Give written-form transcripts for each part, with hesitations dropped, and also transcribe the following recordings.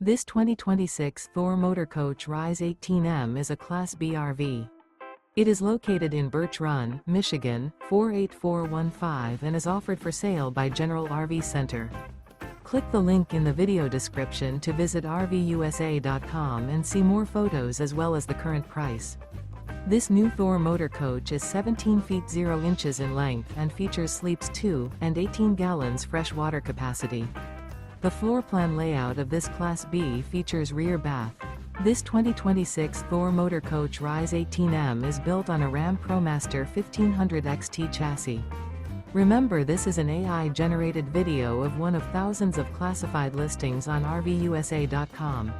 This 2026 Thor Motor Coach Rize 18M is a Class B RV. It is located in Birch Run, Michigan, 48415 and is offered for sale by General RV Center. Click the link in the video description to visit RVUSA.com and see more photos as well as the current price. This new Thor Motor Coach is 17 feet 0 inches in length and features sleeps 2 and 18 gallons fresh water capacity. The floor plan layout of this Class B features rear bath. This 2026 Thor Motor Coach Rize 18M is built on a RAM Promaster 1500 XT chassis. Remember, this is an AI-generated video of one of thousands of classified listings on RVUSA.com.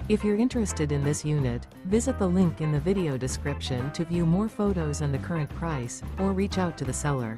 If you're interested in this unit, visit the link in the video description to view more photos and the current price, or reach out to the seller.